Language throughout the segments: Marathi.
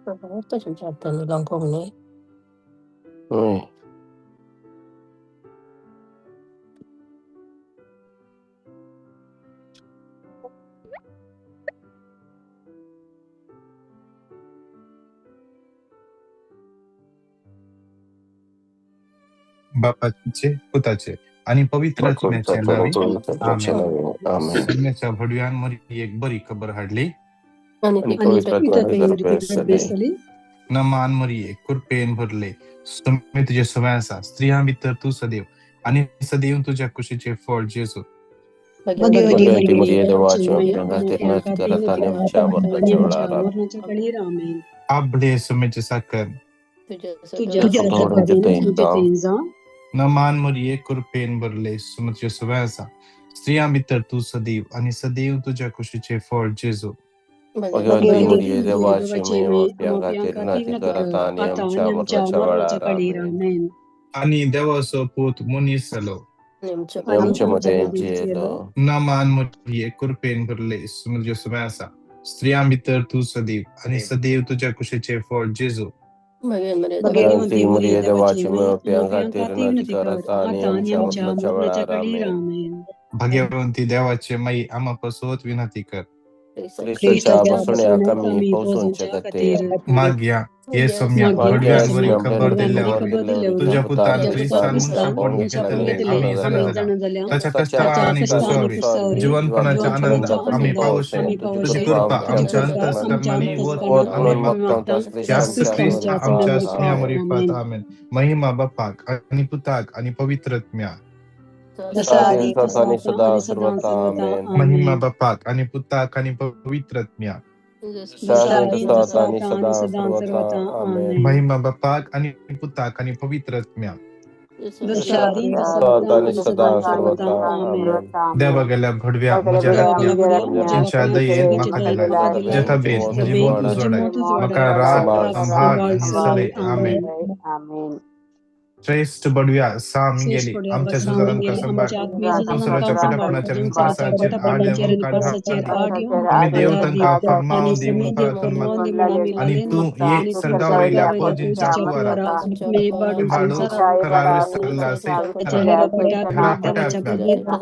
Ito siya chat nilang kong ni. बापाचे, पुताचे आणि पवित्र आत्म्याचे नावे आमेन. सगळ्याच्या भडव्यांमध्ये एक बरी खबर हाडली आणि पवित्र आत्म्याचे न मानमरी कृपेन भरले तुम्ही तुझे सवयांसा स्त्रिया भितर तू सदैव आणि सदैव तुझ्या कुशीचे फळ जेसू आपले समेचे साखर न मानमरी कृपेन भरले तुझे सवयांसा स्त्रिया भितर तू सदैव आणि सदैव तुझ्या कुशीचे फळ जेसू आणि देवाचो पूत मुनीसलो न मानमरी कृपेन भरले तुझे सवयांसा स्त्रिया भितर तू सदैव आणि सदैव तुझ्या कुशीचे फळ जेसू भगवंती देवाचे माई आम्हा पसवत विनंती कर माग्या ये सम्या भडव्यांवरी खबर दिल्यावर तुझ्या पुतान ख्रिस्तान मुनशापण घेतले आम्ही जाणल्या त्याच्या कष्टाने बसवावे जीवनपणाचा आनंद आम्ही पाऊस तुझी कृपा आमच्या अंतःकरणाने व आम्ही मागतो त्याच ख्रिस्त आमच्या स्नेहामरी पाहत आमेन. महिमा बापाक आणि पुताक आणि पवित्रत्म्या महिमा बापाक आणि पुताक आणि पवित्रत्म्या महिमा बापाक आणि पुताक आणि पवित्रत्म्या देवा गेल्या भडव्या म्हज्या रत्म्या तुमच्या दयेन म्हाका दिला जेथा बेन म्हजी मोत उजवडाय म्हाका रात अंभार आणि सले आमेन. श्रेष्ठ बडव्या साम गेली आमच्या सुजारांका सांभाळ दुसऱ्याच्या पटापणाच्या पासाचेर आम्ही देव तांका फरमाव दिवून प्रार्थना आणि तू ये सदा वयल्या फौजींच्या कुवारा भाडू करार विसरला असे घरा पटापल्या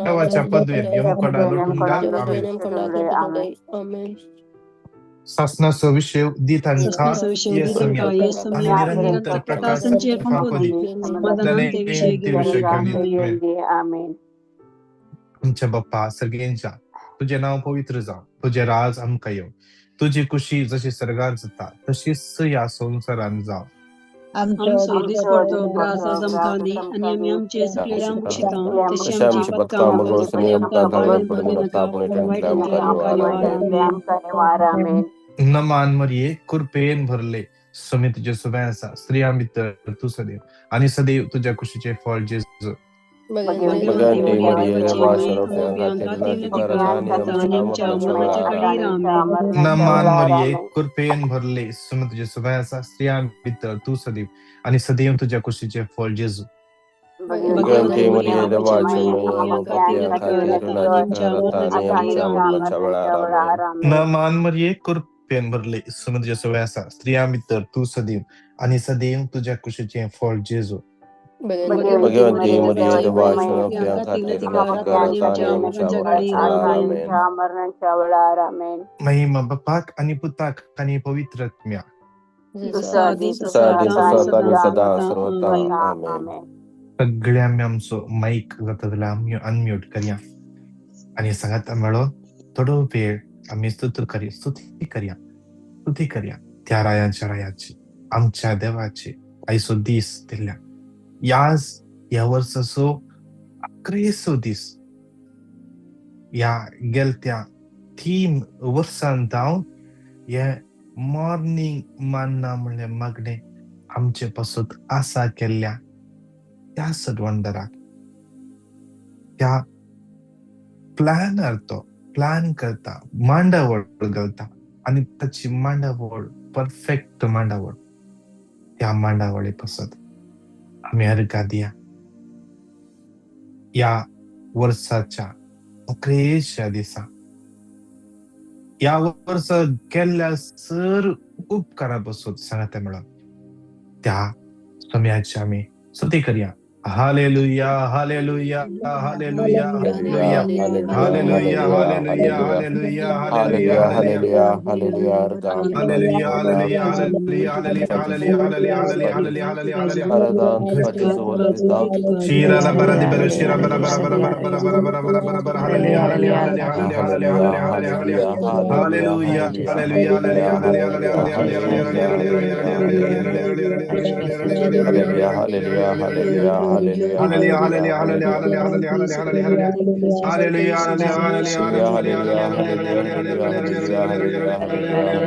देवाच्या पदवेन यमकडा लुटून घाल आमेन. शासनाचा विषय दितांका येसम्या आणि निरंतर प्रकाश फापदी ते विषय आमेन. आमच्या बाप्पा सगळ्यांच्या तुझे नाव पवित्र जाव तुझे राज आमकां येव तुझी कुशी जशी सर्गार जाता तशीच या संसारान जाव न मानमरिये कृपेन भरले समित तुझे सवयांसा स्त्रिया भितर तू सदैव आणि सदैव तुझ्या कुशीचे फळ जेसू न मानमरिये कृपेन भरले समित तुझे सवयांसा स्त्रिया भितर तू सदैव आणि सदैव तुझ्या कुशीचे फळ जेसू न मानमरिये कृपेन भरले समित तुझे सवयांसा स्त्रिया भितर तू सदैव आणि सदैव तुझ्या कुशीचे फळ जेसू महिमा बापाक आणि पुताक आणि पवित्रत्म्या सगळ्या आमचो माईक जाता अनम्यूट करया आणि सांगात मेळो थोडो वेळ आम्ही स्तुती करया त्या रायांच्या रायाची आमच्या देवाची आयसो दीस दिल्या या वर्षाचो 11 दीस या गेलत्या 3 वर्षां जावन हे मॉर्निंग मान्ना म्हणले मागणे आमचे पासून आशा केल्ल्या त्या सडवंडराक त्या प्लॅनर तो प्लॅन करता मांडावळ घालता आणि त्याची मांडावळ परफेक्ट मांडावळ त्या मांडावळी पासत आम्ही अर्घा दिया या वर्षाच्या 11 दिसा या वर्ष केल्ल्या सर उपकारापासून सांगता मेळप त्या समयाची आम्ही स्तुती करूया. Hallelujah, hallelujah, hallelujah, hallelujah, hallelujah, hallelujah, hallelujah, hallelujah, Hallelujah, hallelujah. hallelujah, hallelujah, Aradhan, Hallelujah, Padisura, hallelujah, hallelujah, Panchakudi, hallelujah, hallelujah, Padisuri, hallelujah, hallelujah, Padi, hallelujah, hallelujah, Aradhan, hallelujah. Padisuri, Pita, Shira la bara di bara shira bara bara bara Hallelujah. bara bara bara bara bara bara bara hallelujah, hallelujah, hallelujah, hallelujah, Hallelujah, hallelujah, hallelujah, hallelujah, hallelujah, hallelujah, hallelujah, hallelujah, hallelujah, hallelujah, hallelujah, hallelujah, hallelujah, hallelujah, hallelujah. Hallelujah, hallelujah, hallelujah, hallelujah, hallelujah, hallelujah. Hallelujah, hallelujah, hallelujah, hallelujah, hallelujah, hallelujah, hallelujah, hallelujah,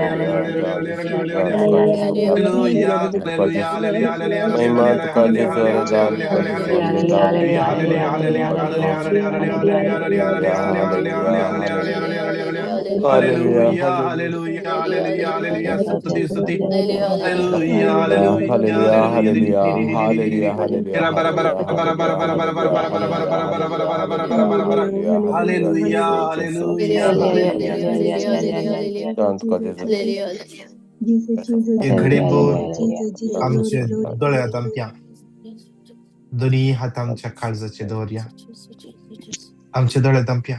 Aradhan. Thanks God Jesus. Thanks God Jesus. महिमा तुका जेजू Aradhan, Padisuri, Pita, Padisuri, Padisuri, Hallelujah, hallelujah, hallelujah. Hallelujah, hallelujah, hallelujah, hallelujah, hallelujah, hallelujah, stuti, stuti. Hallelujah. Hallelujah, hallelujah, hallelujah, hallelujah. hallelujah, hallelujah, hallelujah, Era bara bara hallelujah, bara bara hallelujah, bara bara bara hallelujah, bara bara bara hallelujah, bara bara hallelujah, bara bara bara hallelujah, bara bara. hallelujah, hallelujah. Hallelujah, Jesus, Jesus, hallelujah, Jesus, hallelujah. Jesus, Jesus. Thanks God Jesus. एक घडी बोर Thanks आमचे Jesus. Thanks दोळ्यात Jesus. आमच्या दोन्ही हात आमच्या काळजाचे दौर्या आमच्या दोळ्यात आमच्या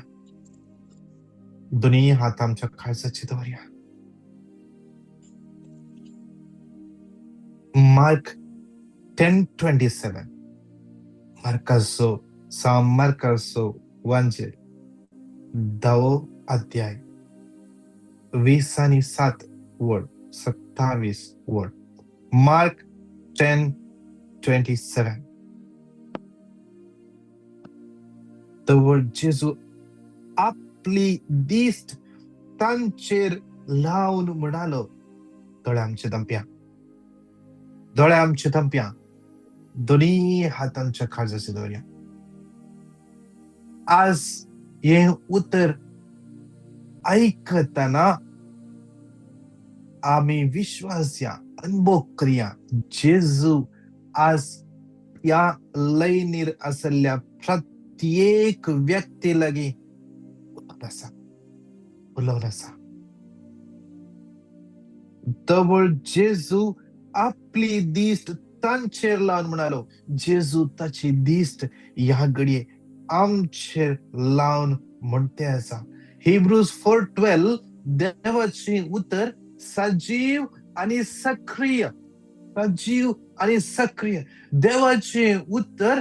दोन्ही हात आमच्या काळजाचे दौर्या. मार्क 10:27 मार्कासो मार्कासो वांचेल 10 अध्याय 27 वर्ड 27 वर्ड. मार्क 10:27. तर जेजू आपली दिस्ट तांचेर लावून म्हणालो, दोळे आमचे दंप्या, दोळे आमचे दंप्या, दोन्ही हातांच्या काळजाचे दौर्या. आज हे उत्तर ऐकताना आम्ही विश्वास या अनुभव करूया जेजू आज या लयनीर असलेल्या प्रत्येक व्यक्तीलागी बोलवलासा. तवळ जेजू आपली दिस्ट तांचेर लावून म्हणालो, जेजू ताची दिस्ट या घडये आमचेर लावून म्हणते असा. हिब्रूज 4:12 देवाचे उत्तर सजीव आणि सक्रिय, सजीव आणि सक्रिय. देवाचे उत्तर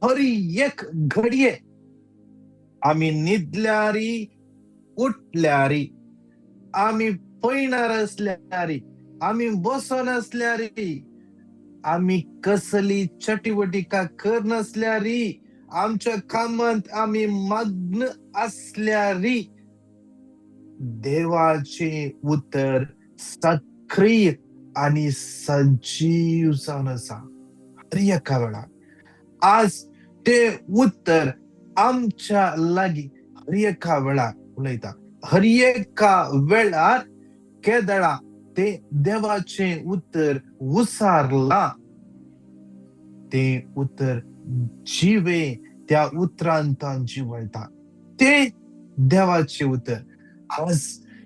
हर एक घडये आम्ही निदल्यारी उठल्यारी, आम्ही पळणार असल्यारी, आम्ही बसून असल्यारी, आम्ही कसली चटीवटिका कर नसल्यारी, आमच्या कामात आम्ही मग्न असल्यारी देवाचे उत्तर सक्रिय आणि सजीव जाऊन असा. हर एका वेळा आज ते उत्तर आमच्या लागी हर एका वेळा उलयता. हर एका वेळार केदळा ते देवाचे उत्तर उसारला, ते उत्तर जिवे त्या उत्तरांत जिवळता. ते देवाचे उत्तर आज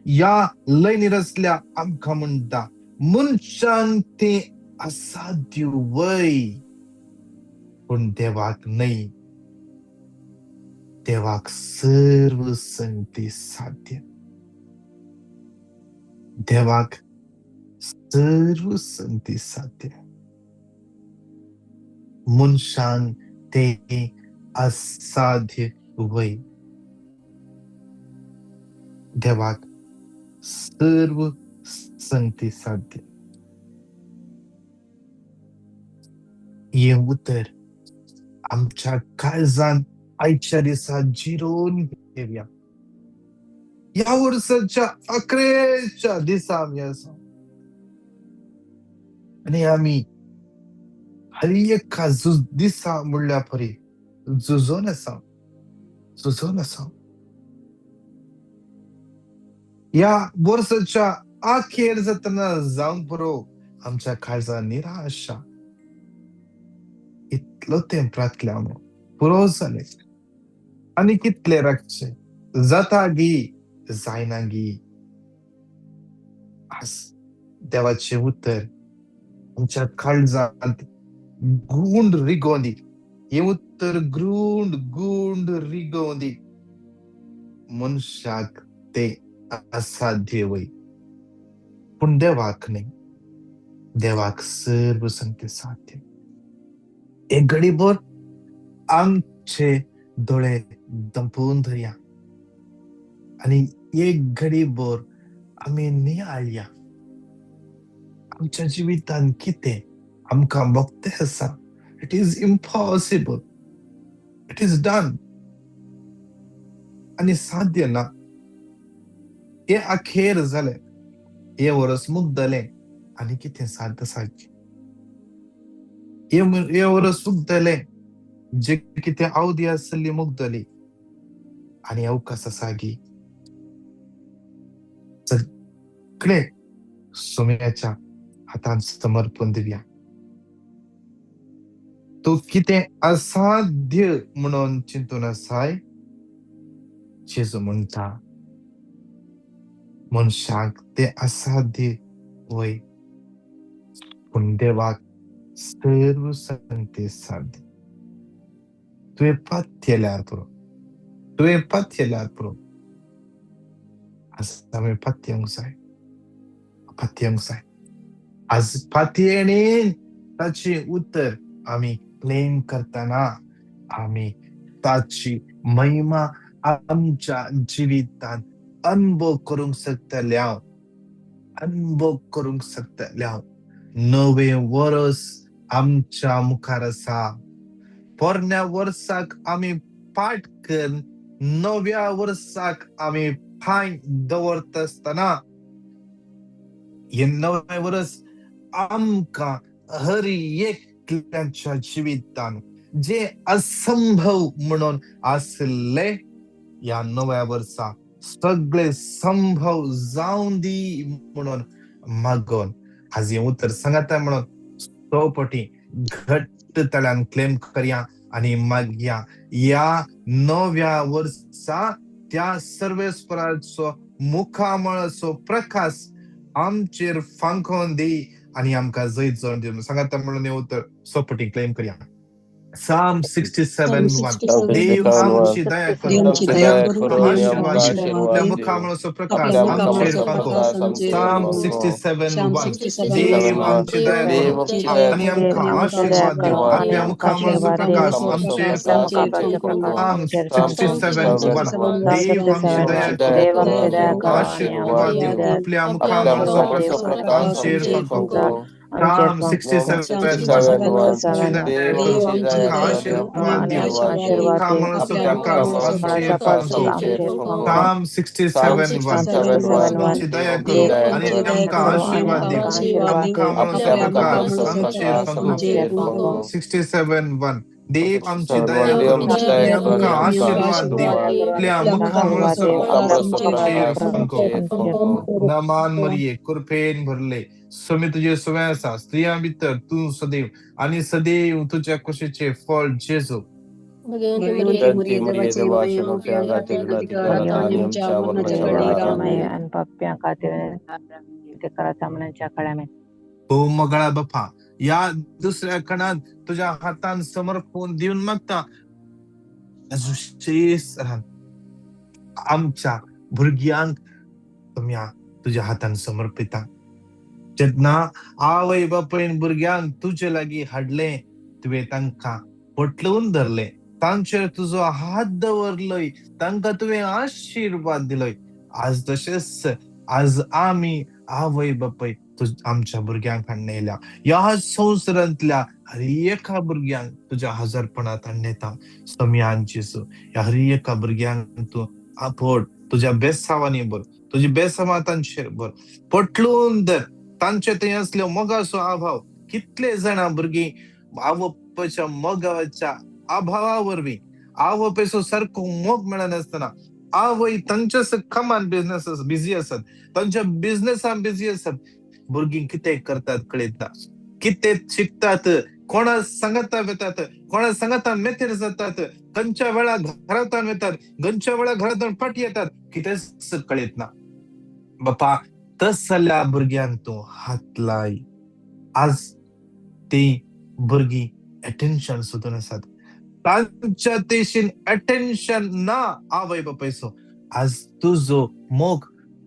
या लयनीर असल्या आमकां म्हणटा, मनशांक ते असाध्य वय, पण देवाक नाही. देवाक सर्व संगती साध्य. देवाक सर्व संगती साध्य. मनशांक ते असाध्य वय. देवाक सर्व संगती साध्य. हे उत्तर आमच्या काळजांत आयच्या दिसा जिरोवन घेवया. या वर्साच्या अखेरच्या दिसा आम्ही आसा आणि आम्ही हर एका दिसा म्हणल्या परी झुजोन आसा, झुजोन आसा. या वर्साच्या अखेर जातना जावन पुरो आमच्या काळजांत निराशा. इतलो तेंपरांतले आमी पुरो जाले आनी कितले राखचे, जाता गी जायना गी. आज देवाचे उतर आमच्या काळजात गुंड रिगोंदी. हे उत्तर गुंड रिगोंदी. मनशाक ते असाध्य वय, पण देवाक नाही. देवाक सर्व संगते साध्य. एक घडीभर आमचे डोळे दंपवून धरया आणि एक घडीभर आम्ही नियाळया. आमच्या जिवितान कितें आमकां बगते आसा. It is impossible. It is done. आणि साध्य ना. हे अखेर जालें. हे वर्स मुग्धलें आनी कितें साध्य सारकें. हे वर्स मुग्धलें जे कितें अवधी आसली मुग्धली आनी अवकाश सागी सगळे सुम्याच्या हातान समर्पण दिवया. तो कितें असाध्य म्हणून चिंतून आसाय. जेजू म्हणटा मनशाक ते असाध्य वय, पूण देवाक सर्व संगते साध्य. तुवें पातयेल्यार पुरो. तुवें पातयेल्यार पुरो. आज आमी पातयेवंक जाय. पातयेवंक जाय. आज पातयेणेन ताचे उतर आमी क्लेम करतना आमी ताची महिमा आमच्या जिवितान अनुभव करूंक शकतल्या. नवे वर्स आमच्या मुखार आसा. पोरण्या वर्साक आमी पाठ करून नव्या वर्साक आमी पांय दवरत आसतना हे नवे वर्स आमकां हर एकल्याच्या जिवितान जे असंभव म्हणून आसले या नव्या वर्सा सगळे संभव जाऊन दी म्हणून मागोन आज हे उतर सांगता म्हणून 100 पटी घट्ट तळ्यान क्लेम करया आणि मागया. या नव्या वर्सा त्या सर्वेस्पराचो मुखामळाचो प्रकाश आमचेर फांकोन दी आणि आमकां जैत जावन दी. सांगता म्हणून हे उतर 100 पटी क्लेम करया. Psalm 67:1 देव आमची दया करून आशीर्वाद दे. आपल्या मुखामळाचो प्रकाश आमचेर फांको. Psalm 67:1 देव आमची दया करून आणि आमकां आशीर्वाद दे. आपल्या मुखामळाचो प्रकाश आमचेर फांको. Psalm 67:1 देव आमची दया करून आशीर्वाद दे. आपल्या मुखामळाचो प्रकाश आमचेर फांको. Psalm 67:1 आशीर्वाद दे. मुखामळाचो प्रकाश आमचेर फांको. Psalm 67:1 आमची दया करून आणि आमकां आशीर्वाद दे. मुखामळाचो प्रकाश आमचेर फांको. 67:1 देव आमची दया करून आणि आमकां आशीर्वाद दे. आपल्या मुखामळाचो प्रकाश आमचेर फांको. नमान मरिये कृपेन भरले स्वामी तुझे सुवे आसा. स्त्रियां भितर तू सदैव आणि सदैव तुझ्या कुशीचे फळ जेजू. हो मगळा बापा या दुसऱ्या कणात तुझ्या हातान समर्पण देऊन मागता. आमच्या भुरग्यांक तुम्ही तुझ्या हातान समर्पिता. जेन्ना आवय बापयन भुरग्यांक तुजे लागीं हाडले तुवें तांकां पटलून धरले. तांचेर तुजो हात दवरलोय. तांकां तुवें आशीर्वाद दिलोय. आज तशेंच आज आमी आवय बापय आमच्या भुरग्यांक हाडून येयल्या. ह्या संवसारांतल्या हर एका भुरग्यांक तुज्या हजरपणांत हाडून येता. समियान जेजू ह्या हर एका भुरग्यांक तूं आपट तुज्या बेसांवांनी भर. तुजी बेसांवां तांचेर भर. पटलून धर. तांचे थंय असल्यो मोगाचो अभाव. कितले जाणां भुरगीं आवपाच्या मोगाच्या अभावा वरवीं आवपेचो सारको मोग मेळनासतना आवय तांच्याच कामान बिझी आसात. तांच्या बिझनेसान बिझी आसात. भुरगीं कितें करतात कळयता. कितें शिकतात. कोणा सांगाता वेतात. कोणा सांगाता मेथेर जातात. खंयच्या वेळार घरांतल्यान वेतात. खंयच्या वेळार घरांतल्यान फाटी येतात. कितेंच कळयत ना. बापा तसल्या भुरग्यांक तू हात लाय. आज ती भुरगी अटेन्शन सोदून आसात. तांच्या देशीन अटेन्शन ना आवय बापायचो. आज तुझो मोग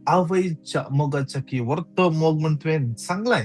आवयच्या मोगाच्या की वर्तो मोग म्हण तुवें सांगलाय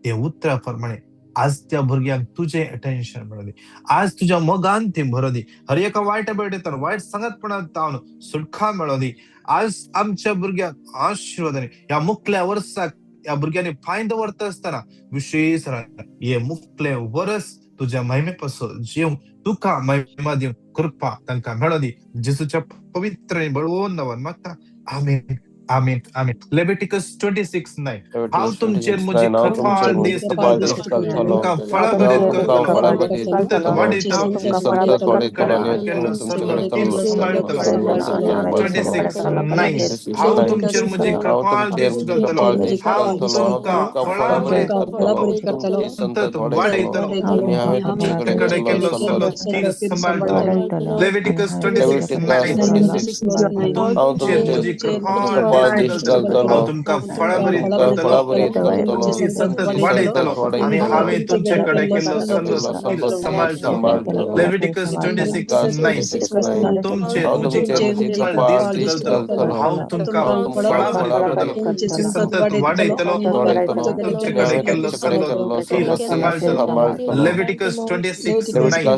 ते उतरा प्रमाणे आज त्या भुरग्यांक तुझे अटेन्शन मेळो दी. आज तुझ्या मोगान ते भरो दी. हर एका वायट बेडेतान वायट संगतपणांत सुटका मेळो दी. आज आमच्या भुरग्यांक आशिर्वादाने या मुखल्या वर्साक या भुरग्यांनी फायदो व्हरता आसतना विशेष हे मुखले वर्स तुझ्या महिमेपासून जीव तुका महिमा दिवं कृपा तांकां मेळो दी. जेजूच्या पवित्र आणि बळवून नांवान मागता. आमेन आमेन आमेन. लेविटिकस 26:9 हांव तुमचेर म्हजी कृपाळ दिश्ट घालतलो. तुमकां फळां बरीं करतलो. सतत वाडयतलो. हांव तुमचेर म्हजी कृपाळ दिश्ट घालतलो. हांव तुमकां फळां बरीं करतलो. सतत वाडयतलो. तुमचे कडेन केल्लो सल्लो तीर सांबाळतलो. लेविटिकस 26:9 तुमचेर म्हजी कृपाळ दिश्ट घालतलो. हांव तुमकां फळां बरीं करतलो. तुमची संतत वाडयतलो आनी हांवें तुमचे कडेन केल्लो सल्लो तीर सांबाळतलो. लेविटिकस 26:9 तुमचेर म्हजी कृपाळ दिश्ट घालतलो. हांव तुमकां फळां बरीं करतलो. तुमची संतत वाडयतलो. तुमचे कडेन केल्लो सल्लो तीर सांबाळतलो. लेविटिकस 26:9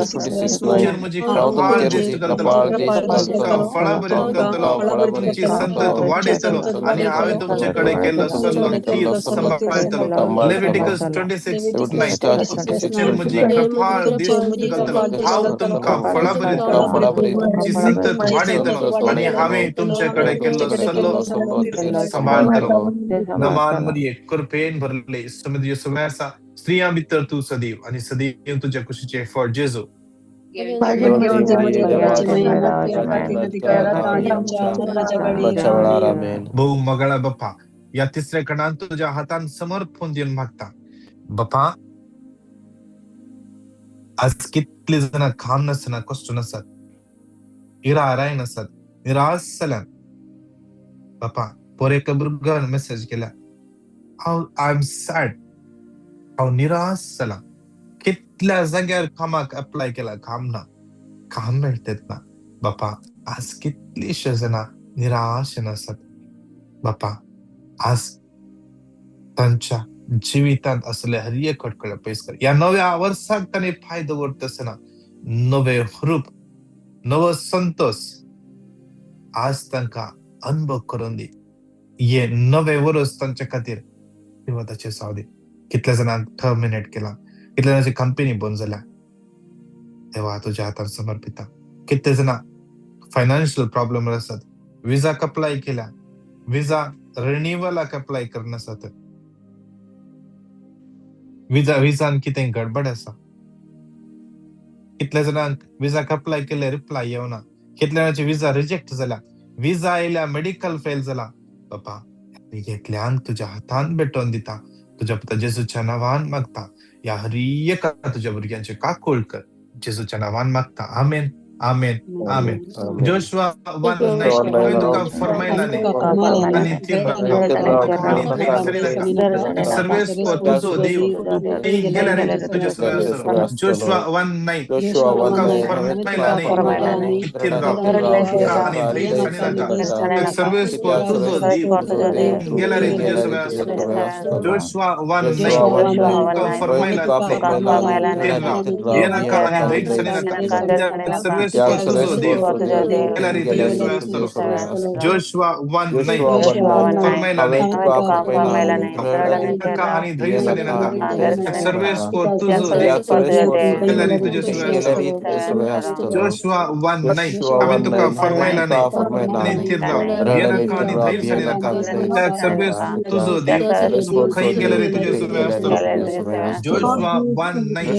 तुमचेर म्हजी कृपाळ दिश्ट घालतलो. हांव तुमकां फळां बरीं करतलो. तुमची संतत वाडयतलो आनी हांवें तुमचे कडेन केल्लो सल्लो तीर सांबाळतलो. लेविटिकस 26:9 तुमचेर म्हजी कृपाळ दिश्ट घालतलो. हांव तुमकां फळां बरीं करतलो. तुमची संतत वाडयतलो आनी हांवें तुमचे कडेन केल्लो सल्लो तीर सांबाळतलो. नमान मरिये कृपेन भरले समृद्धी येशू आसा. स्त्रियां भितर तू सदैव आणि सदैव तुझ्या कुशीचे फळ जेजू. भाऊ मगळा बाप्पा या तिसऱ्या कणान तुझ्या हातान समर्पण देऊन मागता. बाप्पा आज कितली जण काम नसतना कष्ट नसतात, इराय नसतात, निराश जाल्यात. बाप्पा पर एका भुरग्यान मेसेज केला, आय एम सॅड, हांव निराश जाला. कितल्या जाग्यार कामाक अप्लाय केला, काम मेळतात ना. बाप्पा आज कितलीशे जण निराश आसात. बाप्पा आज तांच्या जिवितांत असले हर एक अडखळे पयस कर. या नव्या वर्साक तांणी फायदो व्हरता आसतना नवे हुरूप, नवो संतोष आज तांकां अनुभव करून दी. हे नवे वर्स तांच्या खातीर आशिर्वादाचे जावं दी. कितल्या जाणांक टर्मिनेट केला, कितल्या जाणांची कंपनी बंद जाल्या. देवा तुझ्या हातान समर्पिता. कितले जाणां फायनान्शियल प्रॉब्लेम आसात, विजाक अप्लाय केल्या, विजा रिन्युअलाक अप्लाय करनासत. विजान कितें गडबड आसा. कितल्या जाणांक विजाक अप्लाय केले रिप्लाय येवना. कितल्या जाणांची विजा रिजेक्ट जाला, विजा आयल्या मेडिकल फेल जाला. बापा घेतल्यांक तुझ्या हातान भेटोवन दिता. तुझ्या पुता जेजूच्या नांवान मागता. या हर एका तुझ्या भुरग्यांचे काकूळ कर. जेजूच्या नांवान मागता. आमेन आमेन आमेन. जोशुआ 1:9 हांवें तुका फरमायला न्ही आनी तीन सर्वेस्पर तुजो देव ती गेल्या रे तुझ्या सर्वेस्पर. जोशुआ 1:9 तुका फरमायला न्ही तीन आणि धैर्य सर्वेस्पर तुजो देव गेल्या रे तुझ्या सर्वेस्पर. जोशुआ 1:9 तुका फरमायला न्ही तीन येनाका आणि धैर्य सर्वेस्पर तुजो देव गेल्या रे तुझ्या सर्वेस्पर. जोशुआ 1:9 फरमायला न्ही आणि धैर्य सर्वेस्पर तुजो देव गेल्या रे तुझ्या सर्वेस्पर. जोशुआ 1:9 हांवें तुका फरमायला न्ही आनी तीन येनाका आणि धैर्य सर्वेस्पर तुजो देव खंय गेल्या रे तुझ्या सर्वेस्पर. जोशुआ 1:9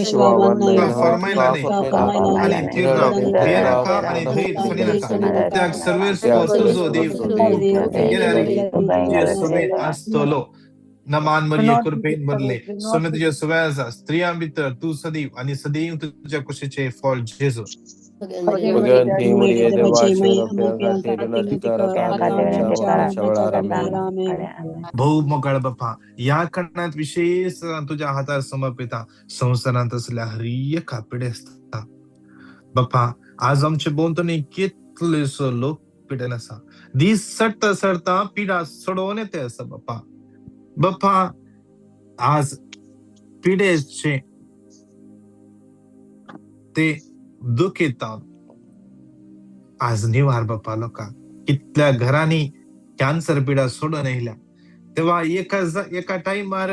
तुका फरमायला न्ही आनी तीन येनाका आणि धैर्य त्या सर्वेस्पर तुजो देव गेल्या रे तुझ्या सर्वे आस्तलो. नमान मरिये कृपेन भरले सोमे तुझ्या सवय आसा. स्त्रियां भितर तू सदैव आणि सदैव तुझ्या कुशीचे फळ जेजू. Bagian timur ye deva shiro pianka tiruna tikarata नीचा वंशवळा रमेन. भाऊ मोकळ बाप्पा, या कारणात विशेष तुझ्या हातात समर्पिता संसारात असल्या हरिय कापिडे असतात बाप्पा. आज आमचे बोलतोनी कितले लोक पिडेन असा दिसत सरता पिढा सोडवून येते असं बाप्पा. बाप्पा आज पिढेचे ते दुःख येतात आज निवार बाप्पा. लोका कितल्या घरांनी कॅन्सर पिढा सोडून येल्या तेव्हा एका टाइमार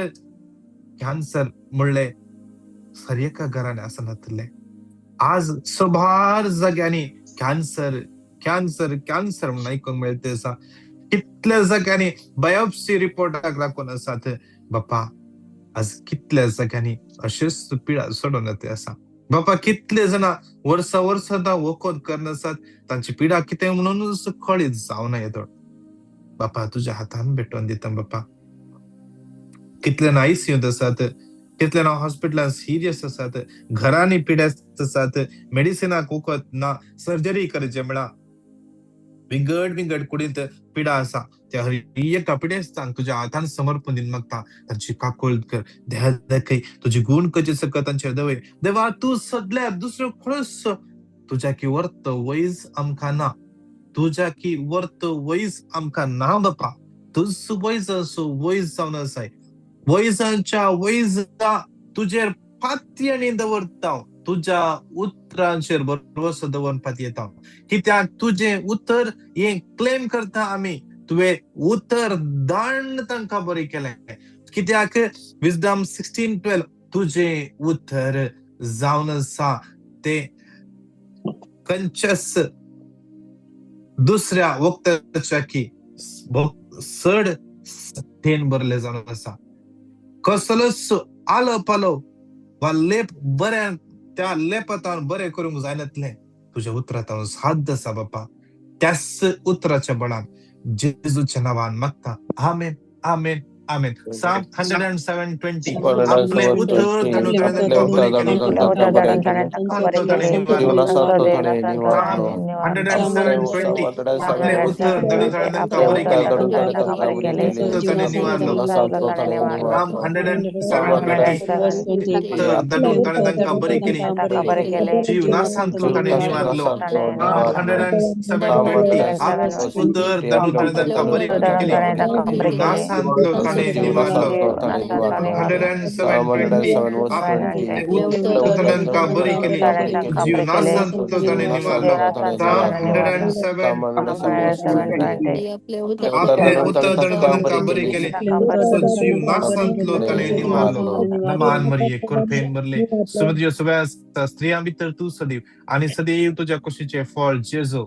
कॅन्सर म्हणले सर एका घराने असं नसले. आज सभार जाग्यांनी कॅन्सर कॅन्सर कॅन्सर म्हणून ऐकून मिळते असा. कितल्या जाग्यांनी बायोप्सी रिपोर्टाक लागून असतात बाप्पा. आज कितल्या जाग्यांनी अशीच पिढा सोडून येते असा बाप्पा. कितले जण वर्सा वखोद करन असतात तांची पिढा कितें म्हणूनच कळीत जावं येतो बाप्पा. तुझ्या हातान भेटून दिता बाप्पा. कितल्यान आयसीयूत असतात, कितल्यान हॉस्पिटलान सिरियस असतात, घरांनी पिड्यास्त असतात, मेडिसिनाक वखद ना, सर्जरी करचे म्हणा विंगड कुडीत पिडा असा त्या एका पिडेस्तान तुझ्या हातान समर्पण दिन मागता. तांची काकोळ कर देह देखय तुझी गुण कचे सक तांचेर दवय देवा. तू सदल्या दुसरं खळस तुझ्या की वर्त वैज आमकां ना, तुझ्या की वर्त वैज आमकां ना बाप्पा. तुझ वैज असो वैज जावन असाय वैजांच्या वैजा तुझेर पातयेनी दवरता. तुझ्या उतरांचेर भरवसो दवरून पातयेता कित्याक तुझे उतर हे क्लेम करता आमी. तुवें उतर दांड तांकां बरें केलें कित्याक विजडम 16:12 तुझे उतर जावन आसा ते कंचस दुसऱ्या वक्ताच्या की सड तेन बरले जावन आसा. कसलोच आलो पालो वा लेप बऱ्या त्या लेपतान बरें करूंक जायनातलें तुझ्या उतरांत हांव साध्य आसा बाप्पा. त्याच उतराच्या बळान जेजूच्या नांवान मागता. आमेन आमेन आमेन. साम 107:20 आपले उतर तांकां बरें केली. जीवना सांगतो थोडे निवारतो. 107:20 आपले उतर तांकां बरें केली. जीवना सांगतो थोडे राम निवारतो. 107:20 उतर तांकां बरें केली. जीवना सांगतो ताणें निवारलो. 107:20 आप उतर तांकां बरें केली. जीवना सांगतो ताणें निवारलो. 107:20 आपले उतर तांकां बरें केली. जीवना सांगतो ताणें निवारलो. 107:20 आपले उतर तांकां बरें केली. जीवना सांगतो ताणें निवारलो. नमान मरिये कृपेन भरले सुमध्य सगळ्या स्त्रियां भितर तू सदैव आणि सदैव तुझ्या कुशीचे फळ जेजू.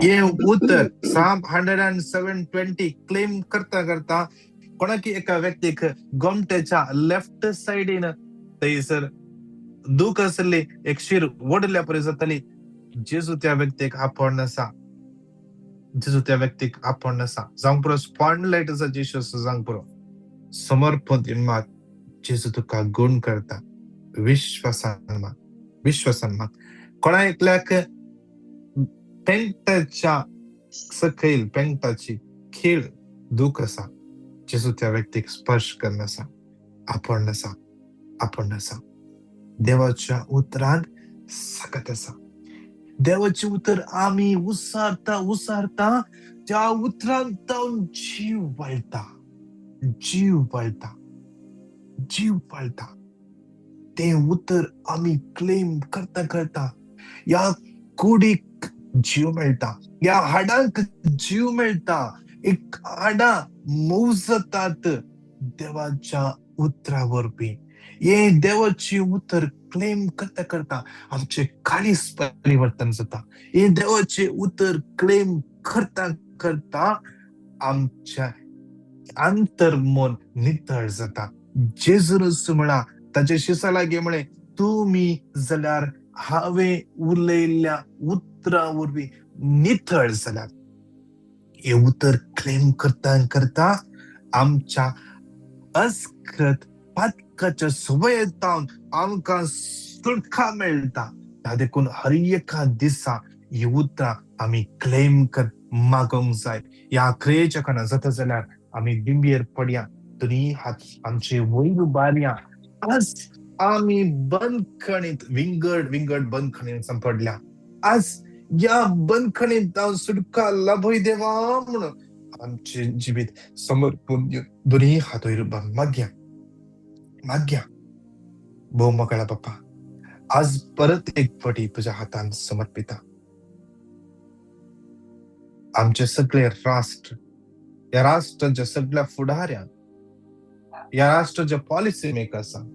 ये उत्तर साम 107:20 क्लेम करता कोणाकी एका व्यक्तीक गोमट्याच्या लेफ्ट साइडीन थंयसर दूख आसली एक शीर वडल्या परी जाताली. जेजू त्या व्यक्तीक आपण आसा. जेजू त्या व्यक्तीक आपण आसा. जावंक पुरो स्पॉन्डलाइट आसा जेजूस जावंक पुरो समर्पण मात जेजू तुका गुण करता. विश्वासान मात कोणा एकल्याक पेंटाच्या सकयल पेंटाची खीळ दूख आसा. जेजू त्या व्यक्तीक स्पर्श करन आसा. आपण आसा देवाच्या उतरान सकत आसा. देवाचे उतर आमी उसारता त्या उतरांत जीव वळता. ते उतर आमी क्लेम करता या कुडीक जीव मेळटा. या हाडांक जीव मेळटा. एक हाडां मोजतात देवाच्या उतरा वरवीं. हे देवाची उतर क्लेम करता आमचे काळीज परिवर्तन जाता. हे देवाचे उतर क्लेम करता आमच्या अंतर्मन नितळ जाता. जेजूस म्हणा ताचे शिसा लागे म्हणे तुम्ही जाल्यार हांवें उलयल्ल्या उतरा वरवीं नितळ जाल्यार. हे उतर क्लेम करता आमच्या अस्कृत पातकाच्या सवय येतावन आमकां सुटका मेळटा. ह्या देखून हर एका दिसा ही उतरां आमी क्लेम कर मागोंक जाय. ह्या क्रियेच्या खाणा जाता जाल्यार आमी बिंबयेर पडया, दोनी हात आमचे वयर उबारया. आज आमी बंदखणींत विंगड बंदखणींत सांपडल्या. आज या बंदखणींत हांव सुटका लाभय देवा म्हणून आमचे जिवीत समर्पून दिवन दोनी हात वयर उबारून मागया. भोव मोकळा बाप्पा, आज परत एक फावटी तुझ्या हातान समर्पिता. आमचे सगळे राष्ट्र, या राष्ट्राच्या सगळ्या फुडाऱ्यांक, या राष्ट्राच्या पॉलिसी मेकर्सांक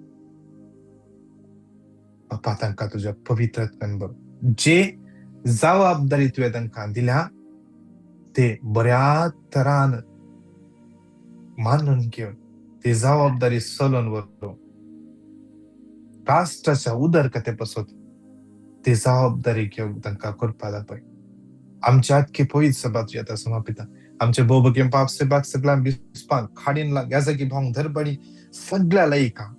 बाप्पा तांकां तुझ्या पवित्रात्म्यान भर. जे जबाबदारी तुवें तांकां दिल्या ते बऱ्या तरान मानून घेवन ती जबाबदारी चलोवन व्हरून राष्ट्राच्या उदरकते पासून ती जबाबदारी घेवंक तांकां करपा दाखय. आमच्या आख्खे पवित्र सभा तुझ्या हातान समर्पिता. आमचे भोवभोगीं पाप सेवाक सगळ्यांक विस्पांक खाडीन ह्या जागी भावंक धरबडी सगळ्या लायकांक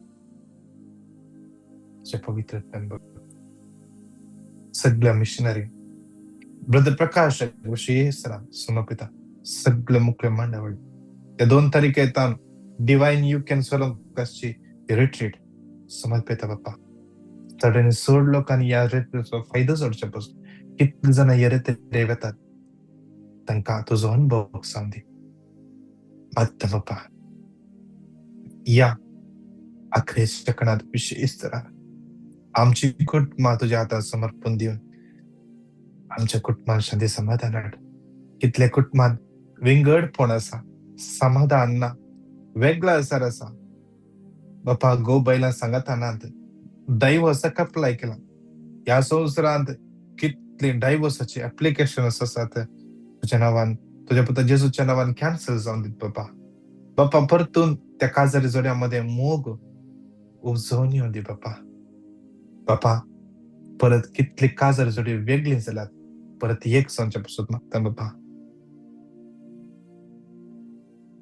पवित्र सगळ्या मिशनरी ब्रदर प्रकाश सरांक समर्पिता. सगळे मुख्य मंडळ त्या 2 तारखेतान डिवाइन यू कॅन सोलंकाची रिट्रीट समर्पिता बाप्पा. चढणी 16 लोकांनी या रिट्रीटचो फायदो जोडच्या पासून कितले जण येरे वेतात तांकां तुजो अनुभव सांग दी. मागता बाप्पा, या आखरेच्या काळात विशेष तरान आमची कुटुंबां तुझ्या हातान समर्पण दिवन आमच्या कुटुंबांत शांती समाधान हाड. कितले कुटुंबांत विंगडपण आसा, समाधान ना, वेगळा आसार आसा बाप्पा. गो बैलां सांगतानात डायव्हर्साक अप्लाय केला. ह्या संवसारांत कितले डायव्हर्साचे एप्लिकेशन्स आसात तुझ्या नांवान, तुझ्या पुत्र जेजूच्या नांवान कॅन्सल जावन दीत बाप्पा. बाप्पा परतून त्या काजारी जोड्यामध्ये मोग उजवून येऊन दी बाप्पा. बाप्पा परत कितले काजारी जोडी वेगळी जाल्यात परत एक जावच्या पासून मागता बाप्पा.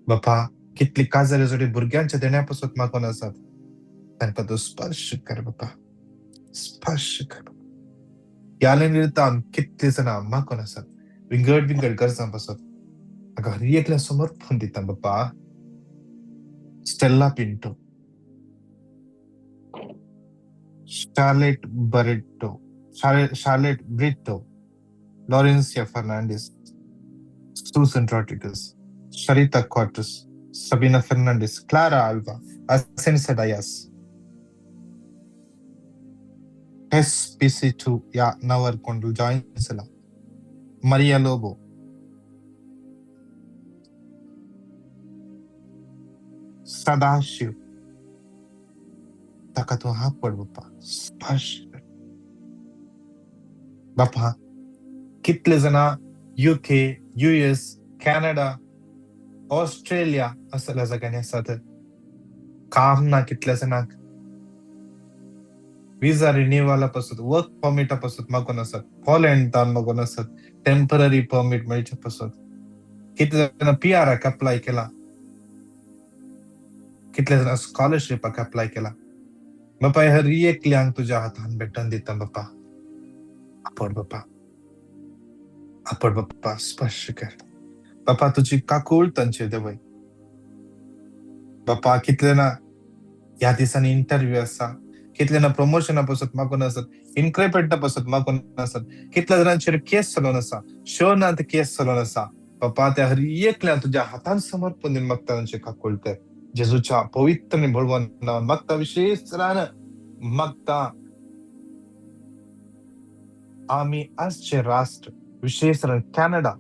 बाप्पा कितली काजारी जोडी भुरग्यांच्या देण्यापासून मागून आसात तांकां तूं स्पर्श कर बाप्पा, स्पर्श कर बाप्पा. ह्या निमित्तान कितले जाणां मागून आसात विंगड गरजां पासून म्हाका हर एकल्या समर्पण दिता बाप्पा. स्टेला पिंटो, शार्लेट ब्रिटो, लॉरेन्सिया फर्नांडिस, सुसन रॉड्रिगस, शरिता क्वार्टस, सबीना फर्नांडिस, क्लारा आल्वा, असेन्सा डायस, SPC2 या नावार कोण जॉईन झाला. मरिया लोबो, सदाशिव ताका तूं हात पड बाप्पा, स्पर्श कर बाप्पा. कितले जाणां UK, US, कॅनडा, ऑस्ट्रेलिया असल्या जाग्यांनी आसात. काम ना कितल्या जाणांक, विजा रिन्युअला पासून, वर्क परमिटा पासून मागून आसात, हॉलंडान मागून आसात, टेम्पररी परमिट मेळच्या पासून. कितले जाणां PRक अप्लाय केला, कितले जाणां स्कॉलरशिपाक अप्लाय केला. बाप्पा हर एकल्यांक तुझ्या हातान भेटून दिता बाप्पा. आपड बाप्पा, स्पर्श कर बाप्पा. तुझी काकूळ तांचेर देवय बाप्पा. कितले ना ह्या दिसांनी इंटरव्ह्यू आसा, कितले ना प्रमोशना पासून मागून आसात, इन्क्रिमेंटा पासून मागून आसात. कितल्या जाणांचेर केस चलोवन आसा, शोनांत केस चलोवन आसा बाप्पा. त्या हर एकल्यांक तुझ्या हातान समर्पण दिवन मागता तांचे काकूळ कर. जेजूच्या पवित्र बळवान नांवान मागता, विशेष तरान मागता. आम्ही आजचे राष्ट्र, विशेष तरान कॅनडा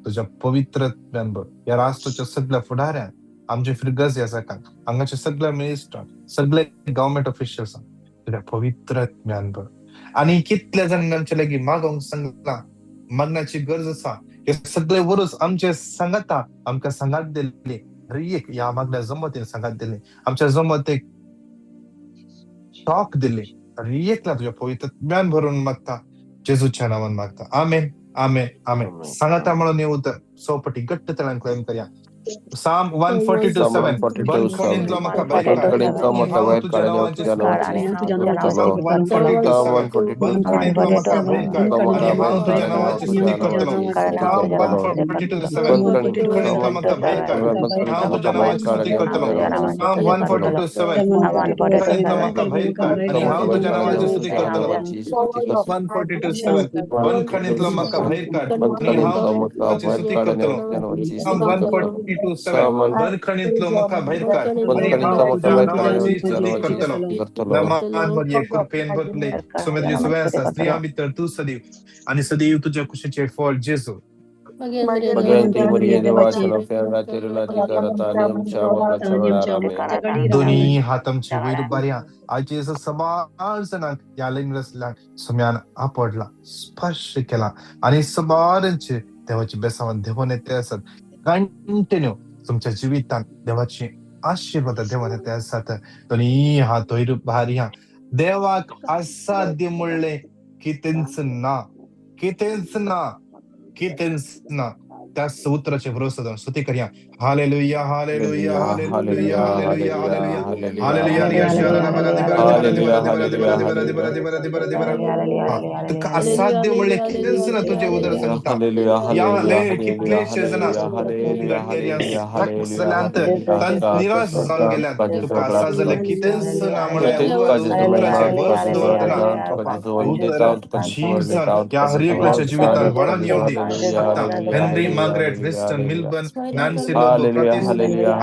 तुझ्या पवित्र या राष्ट्राच्या सगळ्या फुडाऱ्यांक, आमचे फ्रिगर्स या जाकांक, हांगाचे सगळे मिनिस्टर, सगळे गव्हर्नमेंट ऑफिशियल्सांक तुझ्या पवित्र भर. आणि कितल्या जाणांचे लागीं मागोंक सांगला, मागण्याची गरज आसा, हे सगळे वरूच आमचे सांगाता आमकां सांगात दिले. हर एक या मागण्या जमतीन सांगात दिले, आमच्या जमतेक टॉक दिले. हर एकला तुझ्या पवित्र भरून मागता, जेजूच्या नावान मागता. आमेन, आमेन, आमेन. सांगाता म्हणून येऊ तर चौपटी घट्ट तळ्यान क्लेम करया. Psalm 142:7. Psalm 142:7. Bankaninlo maka Bankaninlo maka Inihaw baikkan tuja ni nawaची tuja nawaची inihaw tuja स्तुती nawaची करतलो. स्तुती करतलो. Psalm 142:7. 142:7. Bankaninlo maka baikkan Bankaninlo inihaw maka tuja baikkan nawaची tuja स्तुती करतलो. nawaची स्तुती Psalm करतलो. 142:7. Bankaninlo maka baikkan inihaw tuja nawaची स्तुती करतलो. Psalm 142:7. Bankaninlo maka baikkan inihaw tuja nawaची स्तुती करतलो. 142:7. Bankaninlo maka baikkan inihaw Bankaninlo tuja maka nawaची स्तुती baikkan करतलो. nawaची Psalm स्तुती करतलो. 142:7. Psalm Bankaninlo maka baikkan Bankaninlo inihaw maka tuja baikkan nawaची tuja स्तुती nawaची करतलो. स्तुती करतलो. Naman Maria Kurpen Botle, Sumedri Suvensa, Striambi tu Sadiv, आणि सदैव तुझ्या कुशीचे फळ जेसू. Pagyanti Maria Devachana Fianga Tirulati Karataniam Chamaka Chavarame. दोन्ही हातांची वैर बाऱ्या आजी सबारसना या लिंगरसला सुम्यान आपडला स्पर्श केला आणि सबारांचे देवाची बेसावन देवाने ते असत कंटिन्यू तुमच्या जीवितात देवाची आशीर्वाद देवाने ते असत दोन्ही हात वैर बाऱ्या देवाक असाध्य म्हणले की त्यांचं ना त्या सूत्राचे भरोसा जाऊन स्तुती करूया. Hallelujah hallelujah hallelujah hallelujah hallelujah hallelujah रिया शराला बला दे बला दे बला दे बला दे बला दे बला दे बला दे बला दे बला दे बला दे बला. हा तुका असाध्य म्हणले कितेच ना तुझे उदर सांगता या ले कितले शेजना सलांत निराश जाऊन गेल्या तुका असा झालं कितेच ना म्हणले उदराचे बस दोन ना पप्पा उदर जीव या हरियकच्या जीवितात वळण येऊ दे. आता Henry Margaret Winston Milburn Nancy Lobo Pratis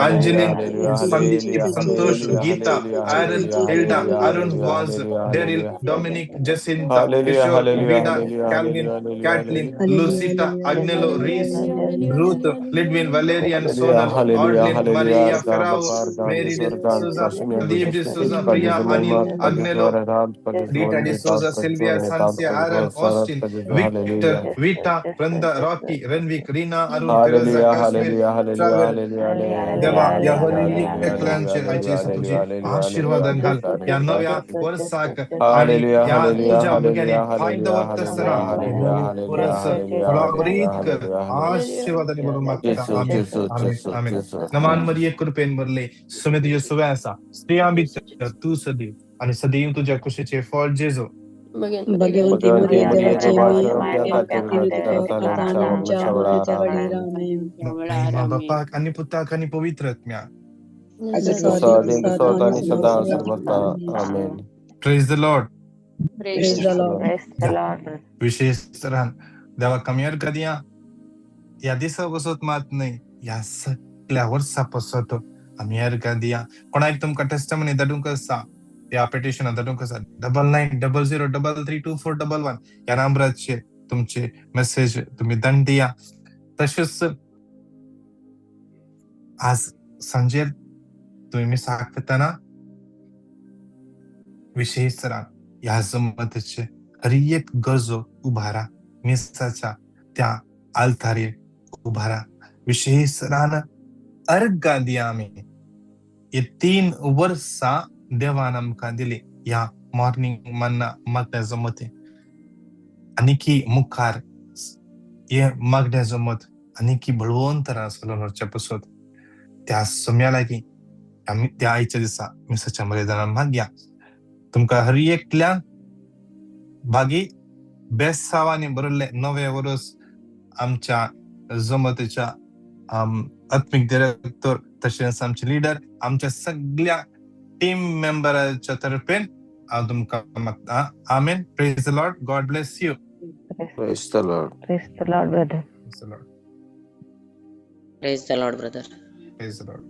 Anjalin Sandeep Santosh Geeta Irene Hilda Arun Vaz Daryl Dominic Jacinta Kishore Vida Calvin Caitlin Lucita Agnelo Reese Ruth Ludwin Valerian Sonal Ordlin Maria Ferrao Mary D'Souza Pradeep D'Souza Priya Anil Agnelo Rita D'Souza, Sylvia, Sansia, Aaron, Austin, Victor, Vita, Brenda, Rocky, Renvik, Rina, Arun, Teresa, Kashmir, Travel, देवा या हरियकलांचे आयचे तुझी आशीर्वाद घाल या नव्या वर्षाक आणि या तुझ्या भुग्याने फायदा होत असताना परस फळावरीत कर आशीर्वादाने भरून मागता आमेन आमेन आमेन नमान मरिये कृपेन भरले सुमे तुझे सुव्यासा स्त्रियांबित तू सदैव आणि सदैव तुझ्या कुशीचे फळ जेजो. भगवंती मरिया देवाचे माया करतानिम चावला चवडी रामे बाप्पा आणि पुताक आणि पवित्र आत्म्या सदा आणि सदा सर्वदा amen. Praise the lord. Praise the lord. विशेष रान देवा कमियर कदिया या दिसा बसत मात नाही या सगळ्या वर्षा पसत आम्ही कदिया कोणाक तुमका टेस्टमनी दडून कसा या पेटिशन दडून कसा 9900332411 या नंबराचे तुमचे मेसेज तुम्ही दंड दिया. तसेच आज संजय तुम्ही सांगताना विशेष रान या जमतचे हर एक गरजो उभारा मिसाच्या त्या आलतारे उभारा विशेष रान अर्घा दिया आम्ही ये 3 वर्षा देवान आमकां दिली या मॉर्निंग मन्ना मागण्या जमते आणि की मुखार ये मागण्या जमत आणि की बळवंतरा सोलवरच्या पसत त्या सम्या लागी आम्ही त्या आईच्या दिसा मिसाच्या मर्यादाना माग्या तुमका हर एकल्या भागी बेसावाने बरले नवे वर्ष आमच्या जमतेच्या आत्मिक डिरेक्टर तसेच आमचे लीडर आमच्या सगळ्या टीम मेंबरच्या तर्फेन तुमका मागता amen. Praise the lord. God bless you. Praise the Lord. Praise the Lord, brother. Praise the Lord. Praise the Lord, brother. Praise the Lord.